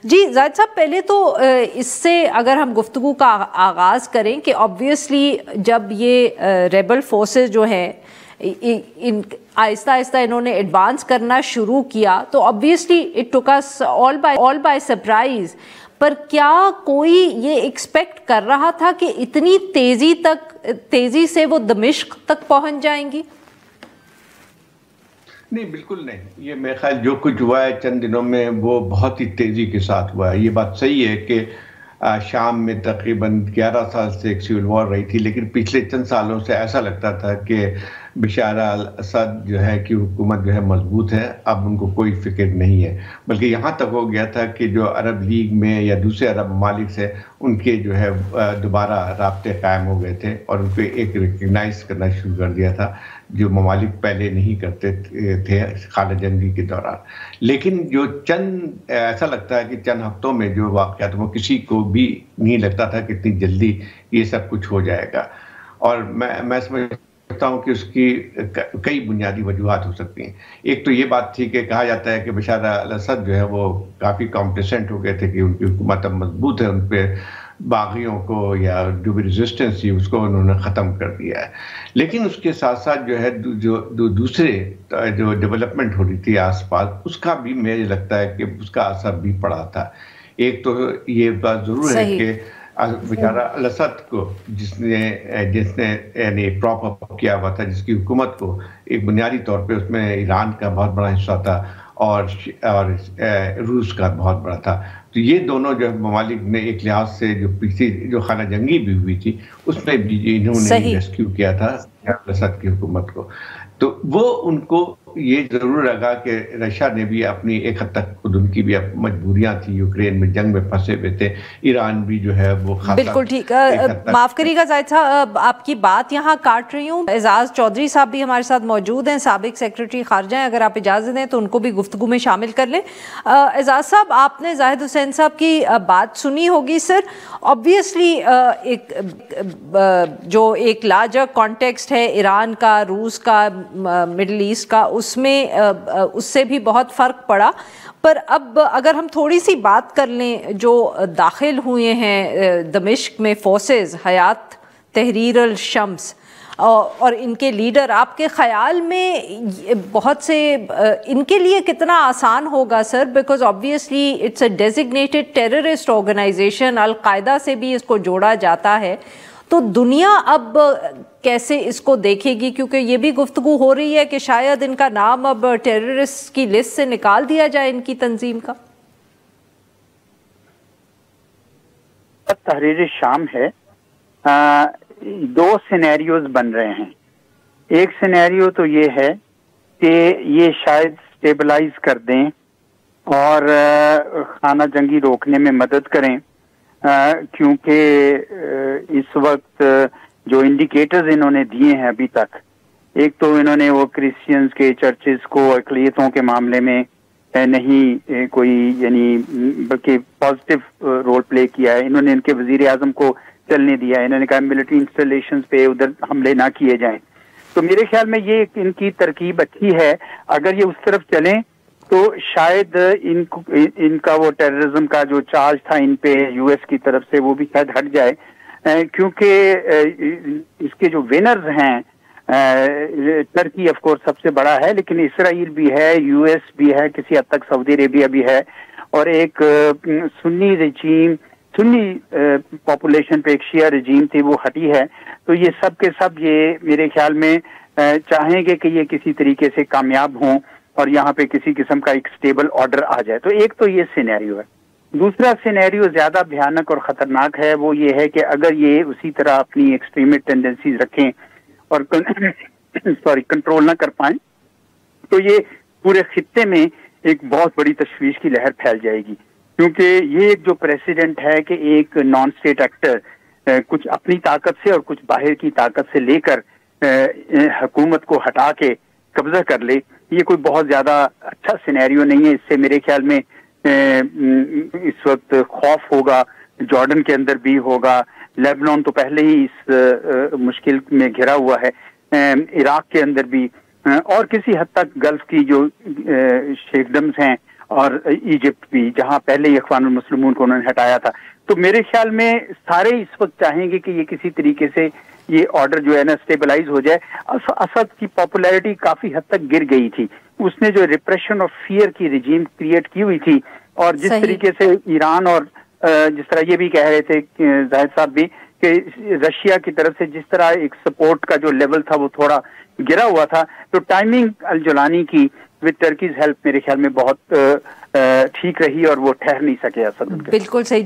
جی زاہد صاحب، پہلے تو اس سے اگر ہم گفتگو کا آغاز کریں کہ آبویسلی جب یہ ریبل فورسز جو ہیں آہستہ آہستہ انہوں نے ایڈوانس کرنا شروع کیا تو obviously it took us all by surprise, پر کیا کوئی یہ ایکسپیکٹ کر رہا تھا کہ اتنی تیزی سے وہ دمشق تک پہنچ جائیں گی؟ نہیں، بالکل نہیں. یہ میرے خیال جو کچھ ہوا ہے چند دنوں میں وہ بہت ہی تیزی کے ساتھ ہوا ہے. یہ بات صحیح ہے کہ شام میں تقریباً 11 سال سے ایک سول وار رہی تھی، لیکن پچھلے چند سالوں سے ایسا لگتا تھا کہ بشار الاسد جو ہے کہ حکومت جو ہے مضبوط ہے، اب ان کو کوئی فکر نہیں ہے. بلکہ یہاں تک ہو گیا تھا کہ جو عرب لیگ میں یا دوسرے عرب ممالک سے ان کے جو ہے دوبارہ رابطے قائم ہو گئے تھے اور ان کو ایک ریکگنائز کرنا شروع کر دیا تھا، جو ممالک پہلے نہیں کرتے تھے خالد جنگی کے دوران. لیکن جو ایسا لگتا ہے کہ چند ہفتوں میں جو واقعات وہ کسی کو بھی نہیں لگتا تھا کہ اتنی جلدی یہ سب کچھ ہو جائے گا. اور میں سمجھتا ہوں کہ اس کی کئی بنیادی وجوہات ہو سکتی ہیں. ایک تو یہ بات تھی کہ کہا جاتا ہے کہ بشار الاسد جو ہے وہ کافی کمپلیسنٹ ہو گئے تھے کہ ان کی حکومت اب مضبوط ہے، ان پہ باغیوں کو یا جو بھی ریزسٹنس تھی اس کو انہوں نے ختم کر دیا ہے. لیکن اس کے ساتھ ساتھ جو ہے جو دوسرے جو ڈیولپمنٹ ہو رہی تھی آس پاس، اس کا بھی مجھے لگتا ہے کہ اس کا اثر بھی پڑا تھا. ایک تو یہ بات ضرور ہے کہ بشار الاسد کو جس نے یعنی پراپ اپ کیا ہوا تھا، جس کی حکومت کو ایک بنیادی طور پہ اس میں ایران کا بہت بڑا حصہ تھا اور روس کا بہت بڑا تھا. تو یہ دونوں جو ممالک نے ایک لحاظ سے جو پچھلی جو خانہ جنگی بھی ہوئی تھی اس میں بھی انہوں نے ریسکیو کیا تھا الاسد کی حکومت کو. تو وہ ان کو یہ ضرور لگا کہ رشیا نے بھی اپنی ایک حد تک خود ان کی بھی مجبوریاں تھی، یوکرین میں جنگ میں پھنسے ہوئے تھے، ایران بھی جو ہے وہ بالکل ٹھیک. معاف کریے گا زاہد صاحب، آپ کی بات یہاں کاٹ رہی ہوں. اعزاز چودھری صاحب بھی ہمارے ساتھ موجود ہیں، سابق سیکرٹری خارجہ ہیں، اگر آپ اجازت دیں تو ان کو بھی گفتگو میں شامل کر لیں. اعزاز صاحب، آپ نے زاہد حسین صاحب کی بات سنی ہوگی. سر آبویسلی ایک جو ایک لارجر کانٹیکسٹ ہے ایران کا، روس کا، مڈل ایسٹ کا، اس میں اس سے بھی بہت فرق پڑا. پر اب اگر ہم تھوڑی سی بات کر لیں، جو داخل ہوئے ہیں دمشق میں فورسز حیات تحریر الشمس اور ان کے لیڈر، آپ کے خیال میں بہت سے ان کے لیے کتنا آسان ہوگا sir? Because obviously it's a designated terrorist organisation, Al Qaeda سے بھی اس کو جوڑا جاتا ہے. تو دنیا اب کیسے اس کو دیکھے گی؟ کیونکہ یہ بھی گفتگو ہو رہی ہے کہ شاید ان کا نام اب ٹیررسٹ کی لسٹ سے نکال دیا جائے ان کی تنظیم کا. تحریر شام ہے، دو سینیریوز بن رہے ہیں. ایک سینیریو تو یہ ہے کہ یہ شاید سٹیبلائز کر دیں اور خانہ جنگی روکنے میں مدد کریں، کیونکہ اس وقت جو انڈیکیٹرز انہوں نے دیے ہیں ابھی تک، ایک تو انہوں نے وہ کرسچینز کے چرچز کو اقلیتوں کے معاملے میں نہیں کوئی یعنی بلکہ پازیٹیو رول پلے کیا ہے. انہوں نے ان کے وزیر اعظم کو چلنے دیا ہے، انہوں نے کہا ملٹری انسٹالیشنز پہ ادھر حملے نہ کیے جائیں. تو میرے خیال میں یہ ان کی ترکیب اچھی ہے. اگر یہ اس طرف چلیں تو شاید ان کا وہ ٹیررزم کا جو چارج تھا ان پہ یو ایس کی طرف سے وہ بھی شاید ہٹ جائے، کیونکہ اس کے جو ونرز ہیں ترکی آف کورس سب سے بڑا ہے، لیکن اسرائیل بھی ہے، یو ایس بھی ہے، کسی حد تک سعودی عربیہ بھی ہے، اور ایک سنی رجیم، سنی پاپولیشن پہ ایک شیعہ رجیم تھی وہ ہٹی ہے. تو یہ سب کے سب یہ میرے خیال میں چاہیں گے کہ یہ کسی طریقے سے کامیاب ہوں اور یہاں پہ کسی قسم کا ایک سٹیبل آرڈر آ جائے. تو ایک تو یہ سینیریو ہے. دوسرا سینیریو زیادہ بھیانک اور خطرناک ہے، وہ یہ ہے کہ اگر یہ اسی طرح اپنی ایکسٹریمسٹ ٹینڈنسیز رکھیں اور کنٹرول نہ کر پائیں تو یہ پورے خطے میں ایک بہت بڑی تشویش کی لہر پھیل جائے گی. کیونکہ یہ ایک جو پریسیڈنٹ ہے کہ ایک نان اسٹیٹ ایکٹر کچھ اپنی طاقت سے اور کچھ باہر کی طاقت سے لے کر حکومت کو ہٹا کے قبضہ کر لے، یہ کوئی بہت زیادہ اچھا سینیریو نہیں ہے. اس سے میرے خیال میں اس وقت خوف ہوگا، جارڈن کے اندر بھی ہوگا، لیبنان تو پہلے ہی اس مشکل میں گھرا ہوا ہے، عراق کے اندر بھی، اور کسی حد تک گلف کی جو شیخڈمز ہیں اور ایجپٹ بھی، جہاں پہلے اخوان المسلمون کو انہوں نے ہٹایا تھا. تو میرے خیال میں سارے اس وقت چاہیں گے کہ یہ کسی طریقے سے یہ آرڈر جو ہے نا اسٹیبلائز ہو جائے. اسد کی پاپولیرٹی کافی حد تک گر گئی تھی. اس نے جو ریپریشن اور فیئر کی رجیم کریٹ کی ہوئی تھی، اور جس طریقے سے ایران اور جس طرح یہ بھی کہہ رہے تھے زاہد صاحب بھی کہ رشیا کی طرف سے جس طرح ایک سپورٹ کا جو لیول تھا وہ تھوڑا گرا ہوا تھا، تو ٹائمنگ الجولانی کی وتھ ٹرکیز ہیلپ میرے خیال میں بہت ٹھیک رہی اور وہ ٹھہر نہیں سکے اسد. بالکل صحیح.